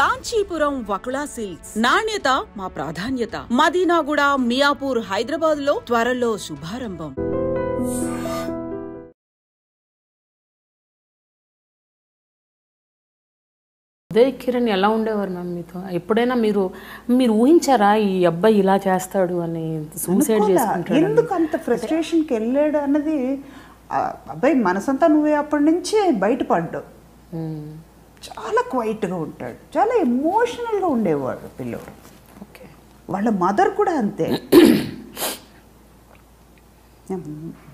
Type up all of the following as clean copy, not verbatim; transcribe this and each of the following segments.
Kanchipuram Vakula silks నాణ్యత మా ప్రాధాన్యత. మదీనాగూడ, మియాపూర్, హైదరాబాద్ లో త్వరలో శుభారంభం. ఉదయ్ కిరణ్ ఎలా ఉండేవారు మ్యామ్ మీతో? ఎప్పుడైనా మీరు ఊహించారా ఈ అబ్బాయి ఇలా చేస్తాడు అని, సూసైడ్ చేసుకుంటాడు? ఎందుకు అంత ఫ్రస్ట్రేషన్కి వెళ్ళాడు అన్నది అబ్బాయి మనసంతా నువ్వే అప్పటి నుంచే బయటపడ్డావు. చాలా క్వైట్గా ఉంటాడు, చాలా ఎమోషనల్గా ఉండేవాడు పిల్లోడు. ఓకే, వాళ్ళ మదర్ కూడా అంతే.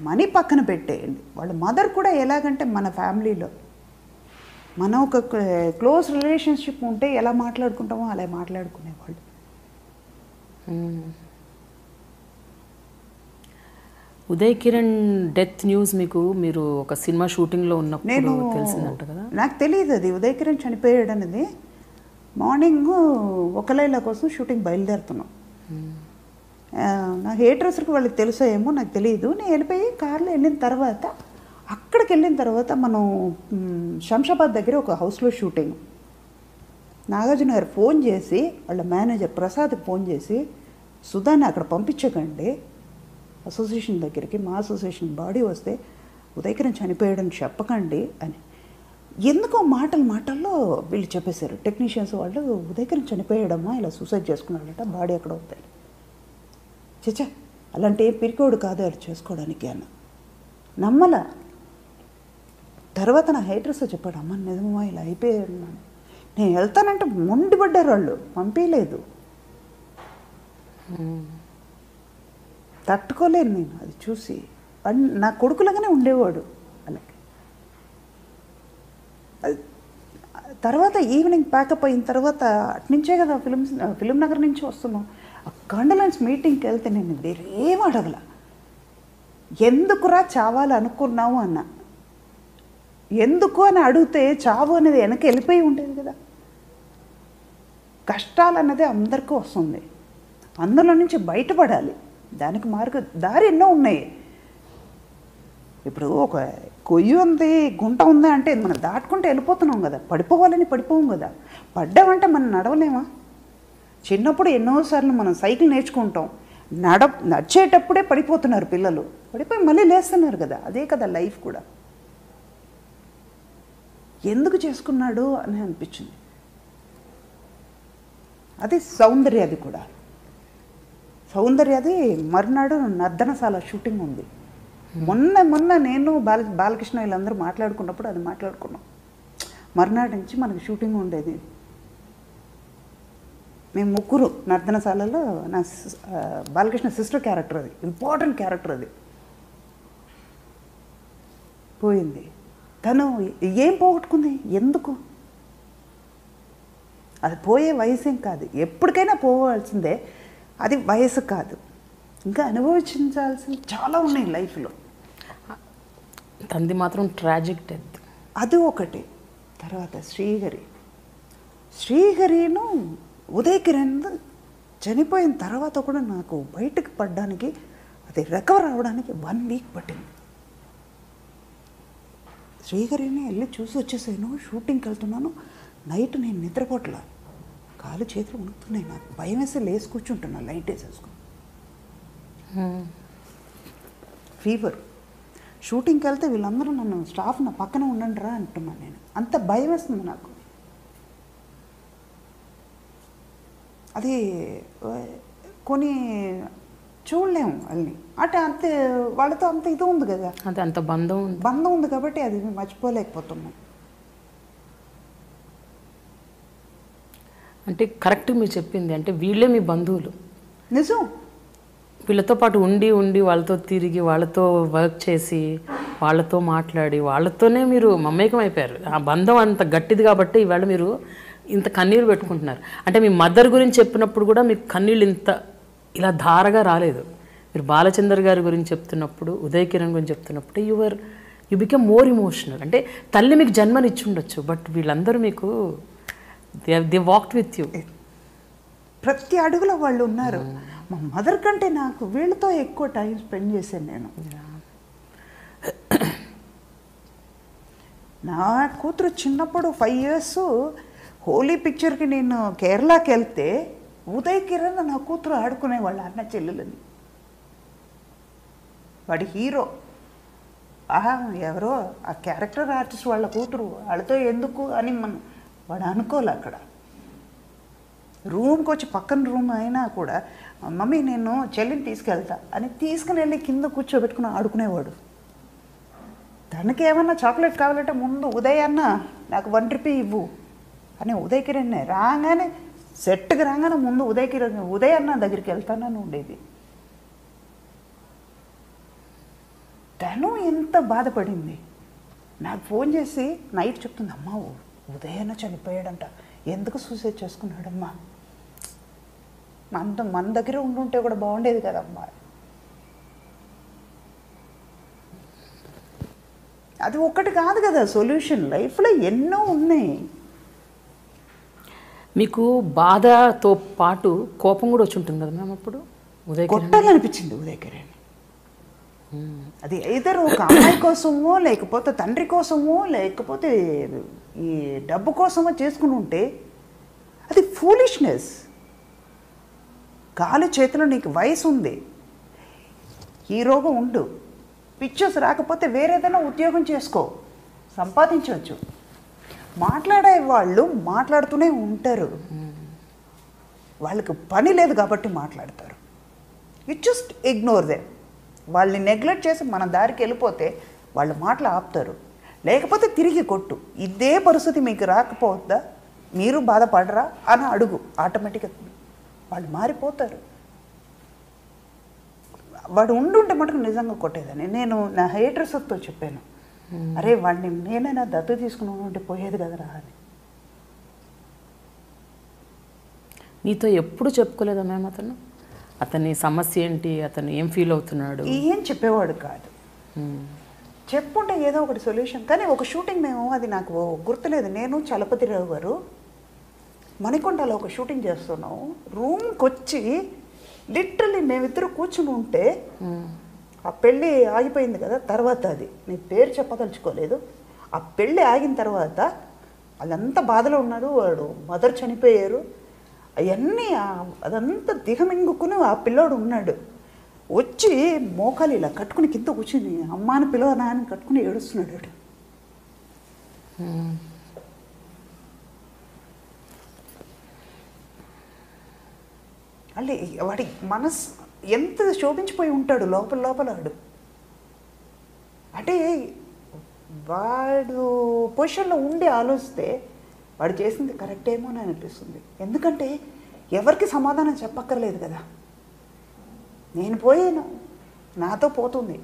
మనీ పక్కన పెట్టేయండి, వాళ్ళ మదర్ కూడా ఎలాగంటే మన ఫ్యామిలీలో మనం ఒక క్లోజ్ రిలేషన్షిప్ ఉంటే ఎలా మాట్లాడుకుంటామో అలా మాట్లాడుకునేవాళ్ళు. ఉదయ్ కిరణ్ డెత్ న్యూస్ మీరు ఒక సినిమా షూటింగ్లో ఉన్నప్పుడు తెలిసిందంట కదా? నాకు తెలియదు అది ఉదయ్ కిరణ్ చనిపోయాడు అనేది. మార్నింగ్ ఒక లైలా కోసం షూటింగ్ బయలుదేరుతున్నాం. నా హెయిర్ డ్రెస్సర్కి వాళ్ళకి తెలుసో ఏమో నాకు తెలియదు. నేను వెళ్ళిపోయి కార్లో వెళ్ళిన తర్వాత, అక్కడికి వెళ్ళిన తర్వాత మనం శంషాబాద్ దగ్గర ఒక హౌస్లో షూటింగ్. నాగార్జున గారు ఫోన్ చేసి వాళ్ళ మేనేజర్ ప్రసాద్కి ఫోన్ చేసి, సుధాని అక్కడ పంపించకండి అసోసియేషన్ దగ్గరికి, మా అసోసియేషన్ బాడీ వస్తే ఉదయ్ కిరణ్ చనిపోయాడని చెప్పకండి అని. ఎందుకో మాటల్లో వీళ్ళు చెప్పేశారు టెక్నీషియన్స్ వాళ్ళు, ఉదయ్ కిరణ్ చనిపోయాడమ్మా, ఇలా సూసైడ్ చేసుకున్నాడట, బాడీ ఎక్కడ అవుతాయి. చచ్చా అలాంటి ఏ పిరికోడు కాదు అది చేసుకోవడానికి అన్న. నమ్మలా. తర్వాత నా హెయిర్ డ్రెస్సర్ చెప్పాడు, అమ్మ నిజమా ఇలా అయిపోయాడు. నేను వెళ్తానంటే మొండిపడ్డారు వాళ్ళు, పంపించలేదు. తట్టుకోలేను నేను అది చూసి. నా కొడుకులాగానే ఉండేవాడు అలాగే. తర్వాత ఈవినింగ్ ప్యాకప్ అయిన తర్వాత అట్నుంచే కదా ఫిలిం నగర్ నుంచి వస్తున్నాం. ఆ కండలెన్స్ మీటింగ్కి వెళ్తే నేను వేరేం అడగల. ఎందుకురా చావాలి అనుకున్నావు అన్న. ఎందుకు అని అడిగితే చావు అనేది వెనక్కి వెళ్ళిపోయి ఉండేది కదా. కష్టాలు అన్నది అందరికీ వస్తుంది, అందులో నుంచి బయటపడాలి. దానికి దారి ఎన్నో ఉన్నాయి. ఇప్పుడు ఒక కొయ్యి ఉంది, గుంట ఉంది అంటే మనం దాటుకుంటే వెళ్ళిపోతున్నాం కదా. పడిపోవాలని పడిపోం కదా. పడ్డామంటే మనం నడవలేమా? చిన్నప్పుడు ఎన్నోసార్లు మనం సైకిల్ నేర్చుకుంటాం, నడిచేటప్పుడే పడిపోతున్నారు పిల్లలు, పడిపోయి మళ్ళీ లేస్తున్నారు కదా. అదే కదా లైఫ్ కూడా. ఎందుకు చేసుకున్నాడు అని అనిపించింది. అది సౌందర్యది కూడా. సౌందర్యది మర్నాడు నర్దనశాల షూటింగ్ ఉంది. మొన్న నేను బాలకృష్ణ వీళ్ళందరూ మాట్లాడుకున్నప్పుడు అది మాట్లాడుకున్నాం. మర్నాడు నుంచి మనకి షూటింగ్ ఉండేది. మేము ముగ్గురు నర్దనశాలలో, నా బాలకృష్ణ సిస్టర్ క్యారెక్టర్, అది ఇంపార్టెంట్ క్యారెక్టర్. అది పోయింది. తను ఏం పోగొట్టుకుంది? ఎందుకు? అది పోయే వయసేం కాదు, ఎప్పటికైనా పోవాల్సిందే. అది వయసు కాదు, ఇంకా అనుభవించాల్సింది చాలా ఉన్నాయి లైఫ్లో. తంది మాత్రం ట్రాజిక్ డెత్, అది ఒకటి. తర్వాత శ్రీహరిను ఉదయ్ కిరణ్ చనిపోయిన తర్వాత కూడా నాకు బయటకు పడడానికి, అది రికవర్ అవ్వడానికి 1 వీక్ పట్టింది. శ్రీహరిని వెళ్ళి చూసి వచ్చేసాను. షూటింగ్కి వెళ్తున్నాను, నైట్ నేను నిద్రపోట్లా, కాలు చేతులు ఉనుకుతున్నాయి. నాకు భయం వేసి లేసి కూర్చుంటున్నా, లైట్ వేసేసుకుని. ఫీవర్. షూటింగ్కి వెళ్తే వీళ్ళందరూ నన్ను, స్టాఫ్ నా పక్కన ఉండండి రా అంటున్నాను. నేను అంత భయం వేస్తుంది నాకు. అది కొన్ని చూడలేము వాళ్ళని అంటే. అంతే వాళ్ళతో అంత ఇది ఉంది కదా, అదే అంత బంధం ఉంది కాబట్టి అది మర్చిపోలేకపోతున్నాం. అంటే కరెక్ట్ మీరు చెప్పింది. అంటే వీళ్ళే మీ బంధువులు. నిజం. వీళ్ళతో పాటు ఉండి వాళ్ళతో తిరిగి, వాళ్ళతో వర్క్ చేసి, వాళ్ళతో మాట్లాడి, వాళ్ళతోనే మీరు మమేకం అయిపోయారు. ఆ బంధం అంత గట్టిది కాబట్టి ఇవాళ మీరు ఇంత కన్నీళ్ళు పెట్టుకుంటున్నారు. అంటే మీ మదర్ గురించి చెప్పినప్పుడు కూడా మీకు కన్నీళ్ళు ఇంత ఇలా ధారగా రాలేదు. మీరు బాలచందర్ గారి గురించి చెప్తున్నప్పుడు, ఉదయ్ కిరణ్ గురించి చెప్తున్నప్పుడు యు బికమ్ మోర్ ఇమోషనల్. అంటే తల్లి మీకు జన్మనిచ్చి ఉండొచ్చు, బట్ వీళ్ళందరూ మీకు దే వాక్డ్ విత్ యూ. ప్రతి అడుగులో వాళ్ళు ఉన్నారు. మా మదర్ కంటే నాకు వీళ్ళతో ఎక్కువ టైం స్పెండ్ చేశాను నేను. నా కూతురు చిన్నప్పుడు 5 years హోలీ పిక్చర్కి నేను కేరళకి వెళ్తే ఉదయ్ కిరణ్ నా కూతురు ఆడుకునేవాళ్ళు అన్న చెల్లెలని. వాడి హీరో, ఎవరో ఆ క్యారెక్టర్ ఆర్టిస్ట్ వాళ్ళ కూతురు, వాళ్ళతో ఎందుకు అని వాడు అనుకోలే. అక్కడ రూమ్కి వచ్చి పక్కన రూమ్ అయినా కూడా మమ్మీ నేను చెల్లిని తీసుకెళ్తా అని తీసుకుని వెళ్ళి కింద కూర్చోబెట్టుకుని ఆడుకునేవాడు. తనకి ఏమన్నా చాక్లెట్ కావాలంటే ముందు ఉదయ్ అన్న నాకు 1 రూపీ ఇవ్వు అని ఉదయ్ కిరణ్ రాగానే సెట్కి రాగానే ముందు ఉదయ్ అన్న దగ్గరికి వెళ్తానని ఉండేది. తను ఎంత బాధపడింది. నాకు ఫోన్ చేసి నైట్ చెప్తుంది, అమ్మా ఉదయ్ అన్న చనిపోయాడంట, ఎందుకు సూసైడ్ చేసుకున్నాడమ్మా, మన దగ్గర ఉండుంటే కూడా బాగుండేది కదమ్మా. అది ఒక్కటి కాదు కదా సొల్యూషన్, లైఫ్లో ఎన్నో ఉన్నాయి. మీకు బాధతో పాటు కోపం కూడా వచ్చి ఉంటుంది కదా మ్యామ్ అప్పుడు? కొట్టాలనిపించింది ఉదయ్ కిరణ్. అది ఐదర్ ఒక అమ్మాయి కోసమో లేకపోతే తండ్రి కోసమో లేకపోతే ఈ డబ్బు కోసమో చేసుకుని ఉంటే అది ఫూలిష్నెస్. కాలు చేతిలో నీకు వయసు ఉంది, హీరోగా ఉండు, పిక్చర్స్ రాకపోతే వేరేదైనా ఉద్యోగం చేసుకో, సంపాదించవచ్చు. మాట్లాడే వాళ్ళు మాట్లాడుతూనే ఉంటారు, వాళ్ళకి పని లేదు కాబట్టి మాట్లాడతారు. You just ignore them. వాళ్ళని నెగ్లెక్ట్ చేసి మన దారికి వెళ్ళిపోతే వాళ్ళు మాటలు ఆపుతారు, లేకపోతే తిరిగి కొట్టు. ఇదే పరిస్థితి మీకు రాకపోద్దా, మీరు బాధపడరా అని అడుగు, ఆటోమేటిక్గా వాళ్ళు మారిపోతారు. వాడు ఉండుంటే మటుకు నిజంగా కొట్టేదని నేను నా హెయిర్డ్రెస్సర్తో చెప్పాను, అరే వాడిని నేనైనా దత్తు తీసుకుని ఉంటే పోయేది కదరా అని. నీతో ఎప్పుడు చెప్పుకోలేదా మ్యామ్ అతని సమస్య ఏంటి, అతను ఏం ఫీల్ అవుతున్నాడు? ఏం చెప్పేవాడు కాదు. చెప్పుంటే ఏదో ఒకటి సొల్యూషన్. కానీ ఒక షూటింగ్ మేము, అది నాకు గుర్తులేదు, నేను చలపతిరావు గారు మణికొండలో ఒక షూటింగ్ చేస్తున్నాం. రూమ్కి వచ్చి లిటరల్లీ మేమిద్దరు కూర్చుని ఉంటే ఆ పెళ్ళి ఆగిపోయింది కదా, తర్వాత అది నేను పేరు చెప్పదలుచుకోలేదు. ఆ పెళ్ళి ఆగిన తర్వాత వాళ్ళంతా బాధలో ఉన్నారు, వాడు మదర్ చనిపోయారు, అవన్నీ అదంతా దిగమింగుకుని ఆ పిల్లోడు ఉన్నాడు. వచ్చి మోకాలు ఇలా కట్టుకుని కింద కూర్చుని అమ్మాని పిలవనా అని కట్టుకుని ఏడుస్తున్నాడు వాడు. అల్లే వాడి మనసు ఎంత శోభించిపోయి ఉంటాడు లోపల వాడు. అంటే వాడు పొజిషన్లో ఉండి ఆలోచిస్తే వాడు చేసింది కరెక్ట్ ఏమో అని అనిపిస్తుంది. ఎందుకంటే ఎవరికి సమాధానం చెప్పక్కర్లేదు కదా. నేను పోయాను, నాతో పోతుంది,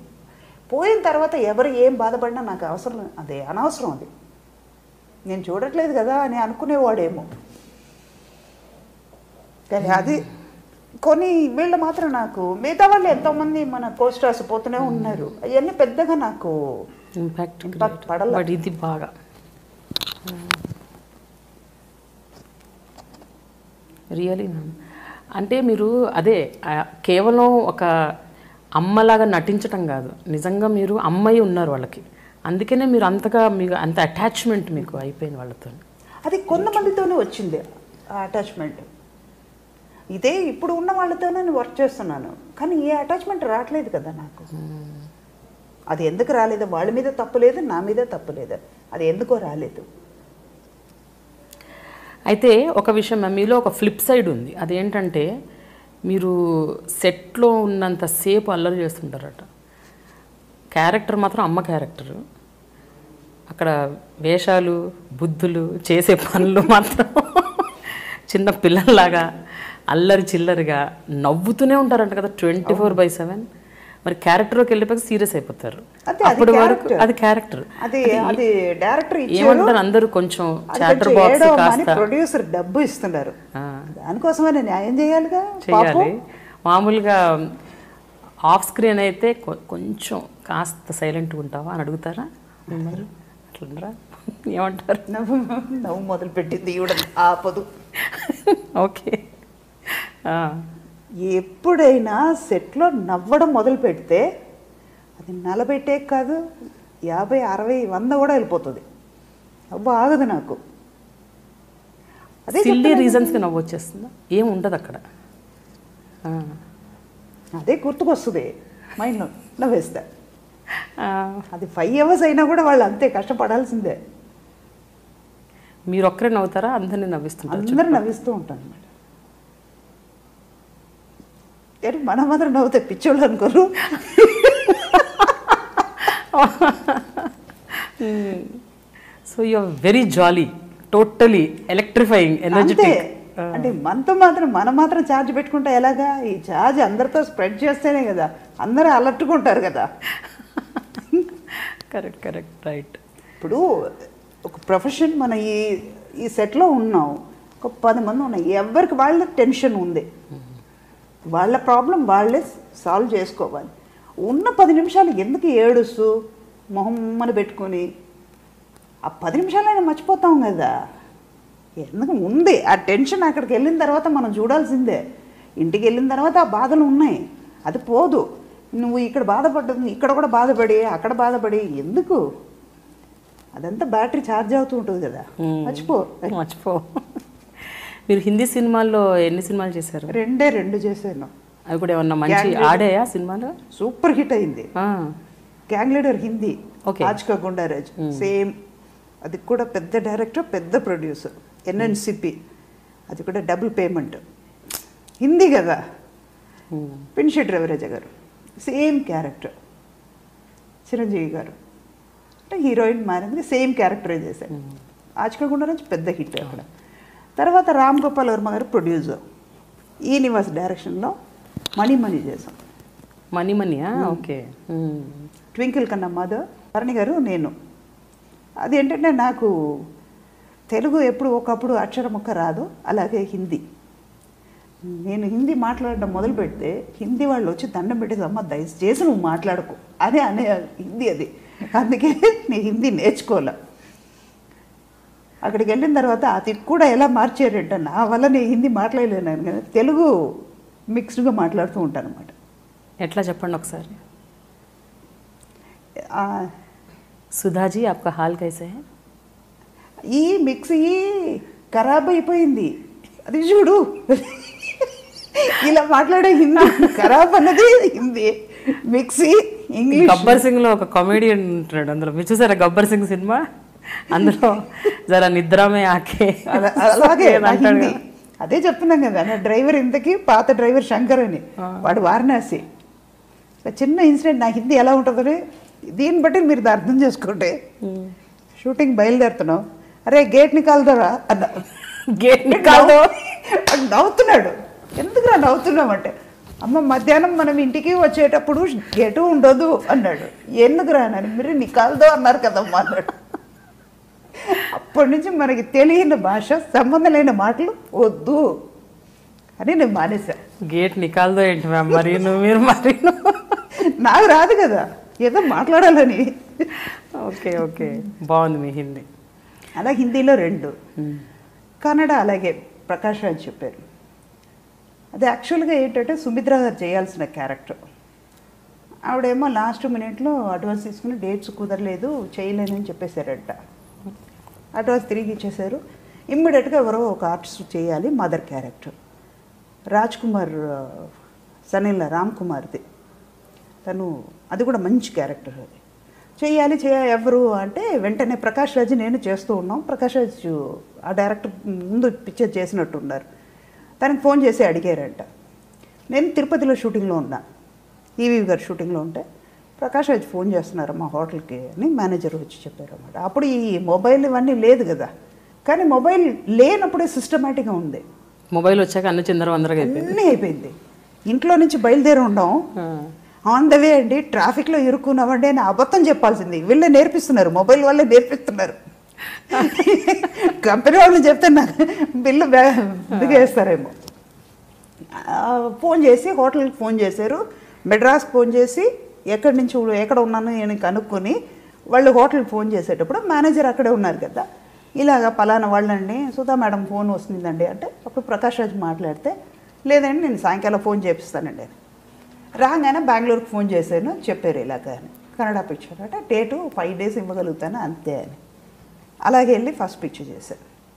పోయిన తర్వాత ఎవరు ఏం బాధపడినా నాకు అవసరం, అదే అనవసరం, అది నేను చూడట్లేదు కదా అని అనుకునేవాడేమో. కానీ అది కొన్ని వీళ్ళు మాత్రం నాకు, మిగతా వాళ్ళు ఎంతోమంది మన కోస్టార్స్ పోతూనే ఉన్నారు, అవన్నీ పెద్దగా నాకు ఇంపాక్ట్ పడలేదు. ఇది బాగా రియలీ మ్యామ్. అంటే మీరు అదే కేవలం ఒక అమ్మలాగా నటించటం కాదు, నిజంగా మీరు అమ్మాయి ఉన్నారు వాళ్ళకి, అందుకనే మీరు అంతగా మీకు అంత అటాచ్మెంట్ మీకు అయిపోయింది వాళ్ళతో. అది కొంతమందితోనే వచ్చింది ఆ అటాచ్మెంట్. ఇదే ఇప్పుడు ఉన్న వాళ్ళతోనే నేను వర్క్ చేస్తున్నాను, కానీ ఏ అటాచ్మెంట్ రావట్లేదు కదా నాకు. అది ఎందుకు రాలేదు, వాళ్ళ మీద తప్పులేదు, నా మీద తప్పులేదు, అది ఎందుకో రాలేదు. అయితే ఒక విషయం మీలో ఒక ఫ్లిప్ సైడ్ ఉంది, అదేంటంటే మీరు సెట్లో ఉన్నంతసేపు అల్లరి చేస్తుంటారట. క్యారెక్టర్ మాత్రం అమ్మ క్యారెక్టరు, అక్కడ వేషాలు బుద్ధులు చేసే పనులు మాత్రం చిన్న పిల్లల్లాగా అల్లరి చిల్లరిగా నవ్వుతూనే ఉంటారంట కదా 24/7. మరి క్యారెక్టర్లోకి వెళ్ళిపోయి సీరియస్ అయిపోతారు. అప్పటి వరకు అది క్యారెక్టర్, అది డైరెక్టర్ ఏమంటారు అందరూ కొంచెం చాటర్ బాక్స్ కాస్త ప్రొడ్యూసర్ డబ్బు ఇస్తున్నారు, దానికోసమే న్యాయం చేయాలిగా. చేయాలి. మామూలుగా ఆఫ్ స్క్రీన్ అయితే కొంచెం కాస్త సైలెంట్గా ఉంటావా అని అడుగుతారా మిమ్మల్ని? అట్లుండరా? ఏమంటారు? నవ్వు మొదలు పెట్టింది ఈవిడ ఆపదు. ఓకే. ఎప్పుడైనా సెట్లో నవ్వడం మొదలు పెడితే అది 40 కాదు 50, 60, 100 కూడా వెళ్ళిపోతుంది. అబ్బా ఆగదు నాకు. సిల్లీ రీజన్స్కి నవ్వు వచ్చేస్తుందా? ఏం ఉండదు అక్కడ. అదే గుర్తుకొస్తుంది మైండ్లో, నవ్వేస్తా. అది 5 hours అయినా కూడా వాళ్ళు అంతే కష్టపడాల్సిందే. మీరు ఒక్కరే నవ్వుతారా? అందరినీ నవ్విస్తుంటారు? అందరూ నవ్విస్తూ ఉంటాను అన్నమాట. కానీ మనం మాత్రం నవ్వుతే పిచ్చోళ్ళు అనుకోరు. So you are very jolly, totally electrifying, energetic. అంటే మనతో మాత్రం మనం మాత్రం ఛార్జ్ పెట్టుకుంటే ఎలాగా? ఈ ఛార్జ్ అందరితో స్ప్రెడ్ చేస్తేనే కదా అందరూ అలర్టుకుంటారు కదా. Correct correct right. ఇప్పుడు ఒక ప్రొఫెషన్ మన ఈ సెట్లో ఉన్నాం, ఒక 10 మంది ఉన్నాయి, ఎవరికి వాళ్ళ టెన్షన్ ఉంది, వాళ్ళ ప్రాబ్లం వాళ్ళే సాల్వ్ చేసుకోవాలి. ఉన్న 10 నిమిషాలు ఎందుకు ఏడుస్తూ మొహమ్మని పెట్టుకొని ఆ 10 నిమిషాలైనా మర్చిపోతాం కదా. ఎందుకు ఉంది ఆ టెన్షన్, అక్కడికి వెళ్ళిన తర్వాత మనం చూడాల్సిందే. ఇంటికి వెళ్ళిన తర్వాత ఆ బాధలు ఉన్నాయి, అది పోదు. నువ్వు ఇక్కడ బాధపడ్డది ఇక్కడ కూడా బాధపడి అక్కడ బాధపడి ఎందుకు? అదంతా బ్యాటరీ ఛార్జ్ అవుతూ ఉంటుంది కదా, మర్చిపో. మీరు హిందీ సినిమాల్లో ఎన్ని సినిమాలు చేశారు? 2 చేశాను. అవి కూడా ఏమన్నా మంచి ఆడాయా సినిమాలు? సూపర్ హిట్ అయింది. Gang Leader Hindi, Aaj Ka Goonda Raj same. అది కూడా పెద్ద డైరెక్టర్, పెద్ద ప్రొడ్యూసర్, NNCP. అది కూడా డబుల్ పేమెంట్, హిందీ కదా. పిన్షెట్టి రవిరాజ గారు సేమ్ క్యారెక్టర్, చిరంజీవి గారు అంటే హీరోయిన్ మారింది, సేమ్ క్యారెక్టరే చేశాడు. ఆజ్కా గుండారాజ్ పెద్ద హిట్ అక్కడ. తర్వాత రామ్ గోపాల్ వర్మ గారు ప్రొడ్యూసర్, ఈ నివాస్ డైరెక్షన్లో మణి చేసాం. మణియా? ఓకే. ట్వింకిల్ కన్నా మాధవ్, భరణి గారు, నేను. అది ఏంటంటే నాకు తెలుగు ఎప్పుడు ఒకప్పుడు అక్షరం ఒక్క రాదు, అలాగే హిందీ. నేను హిందీ మాట్లాడడం మొదలు పెడితే హిందీ వాళ్ళు వచ్చి దండం పెట్టేసి, అమ్మ దయచేసి నువ్వు మాట్లాడుకో అనే హిందీ అది. అందుకే నేను హిందీ నేర్చుకోలే. అక్కడికి వెళ్ళిన తర్వాత అది కూడా ఎలా మార్చారంటే, నా వల్ల నేను హిందీ మాట్లాడలేను కానీ తెలుగు మిక్స్డ్గా మాట్లాడుతూ ఉంటాను అనమాట. ఎట్లా చెప్పండి ఒకసారి. సుధాజీ ఆప్కా హాల్ కైసే హై? ఈ మిక్సీ ఖరాబ్ అయిపోయింది, అది చూడు. ఇలా మాట్లాడే హిందీ ఖరాబ్ అన్నది హిందీ, మిక్సీ ఇంగ్లీష్. గబ్బర్ సింగ్లో ఒక కామెడియన్ ఉంటాడు అందులో, మీరు చూసారా గబ్బర్ సింగ్ సినిమా? అందులో జరా నిద్రమే ఆకే అలాగే అంటాడు. అదే చెప్తున్నాం కదా, నా డ్రైవర్ ఇంతకీ పాత డ్రైవర్ శంకర్ అని, వాడు వారణాసి. చిన్న ఇన్సిడెంట్, నా హిందీ ఎలా ఉంటుందని దీన్ని బట్టి మీరు అర్థం చేసుకోండి. షూటింగ్ బయలుదేరుతున్నాం, అరే గేట్ నికాల్దరా అన్న. గేట్ నికాల్దో అని నవ్వుతున్నాడు. ఎందుకురా నవ్వుతున్నామంటే, అమ్మ మధ్యాహ్నం మనం ఇంటికి వచ్చేటప్పుడు గేటు ఉండదు అన్నాడు. ఎందుకురా అని, మీరు నికాల్దో అన్నారు కదమ్మా అన్నాడు. అప్పటి నుంచి మనకి తెలియని భాష, సంబంధం లేని మాటలు వద్దు అని నేను మానేసా. గేట్ నికాల్దో ఏంటి మ్యామ్? మరి మీరు నాకు రాదు కదా, ఏదో మాట్లాడాలని. ఓకే బాగుంది మీ హిందీ. అలా హిందీలో 2, కన్నడ అలాగే ప్రకాష్ రాజ్ చెప్పారు. అది యాక్చువల్గా ఏంటంటే సుమిత్ర గారు చేయాల్సిన క్యారెక్టర్. ఆవిడేమో లాస్ట్ మినిట్లో అడ్వాన్స్ తీసుకుని డేట్స్ కుదరలేదు చేయలేనని చెప్పేశారంట. అడ్వాన్స్ తిరిగి ఇచ్చేశారు. ఇమ్మీడియట్గా ఎవరో ఒక ఆర్టిస్ట్ చేయాలి మదర్ క్యారెక్టర్. రాజ్ కుమార్ సనిల్ రామ్ కుమార్ది తను, అది కూడా మంచి క్యారెక్టర్. అది చేయాలి ఎవరు అంటే వెంటనే ప్రకాష్ రాజ్ నేను చేస్తూ ఉన్నాం. ప్రకాష్ రాజ్ ఆ డైరెక్టర్ ముందు పిక్చర్ చేసినట్టున్నారు. తనకి ఫోన్ చేసి అడిగారంట. నేను తిరుపతిలో షూటింగ్లో ఉన్నా, ఈవీ గారు షూటింగ్లో ఉంటే ప్రకాష్ రాజ్ ఫోన్ చేస్తున్నారు మా హోటల్కి అని మేనేజర్ వచ్చి చెప్పారు అన్నమాట. అప్పుడు ఈ మొబైల్ ఇవన్నీ లేదు కదా, కానీ మొబైల్ లేనప్పుడే సిస్టమేటిక్గా ఉంది. మొబైల్ వచ్చాక అన్ని చిందరవందరగా అన్నీ అయిపోయింది. ఇంట్లో నుంచి బయలుదేరి ఉండం, ఆన్ ద వే అండి ట్రాఫిక్లో ఇరుక్కున్నామండి అని అబద్ధం చెప్పాల్సింది. వీళ్ళే నేర్పిస్తున్నారు, మొబైల్ వాళ్ళే నేర్పిస్తున్నారు. కంపెనీ వాళ్ళు చెప్తే నాకు బిల్లు బిగేస్తారేమో. ఫోన్ చేసి హోటల్కి ఫోన్ చేశారు, మెడ్రాస్ ఫోన్ చేసి ఎక్కడ ఉన్నాను నేను కనుక్కొని వాళ్ళు హోటల్కి ఫోన్ చేసేటప్పుడు మేనేజర్ అక్కడే ఉన్నారు కదా, ఇలాగ పలానా వాళ్ళండి సుధా మేడం ఫోన్ వస్తుందండి అంటే, అప్పుడు ప్రకాష్ రాజ్ మాట్లాడితే లేదండి నేను సాయంకాలం ఫోన్ చేపిస్తానండి అని. రాగానే బెంగళూరుకి ఫోన్ చేశాను, చెప్పారు ఇలాగ అని. కన్నడ పిక్చర్ అంటే డేటు 5 days ఇవ్వగలుగుతాను అంతే అని. అలాగే వెళ్ళి ఫస్ట్ పిక్చర్ చేశాను.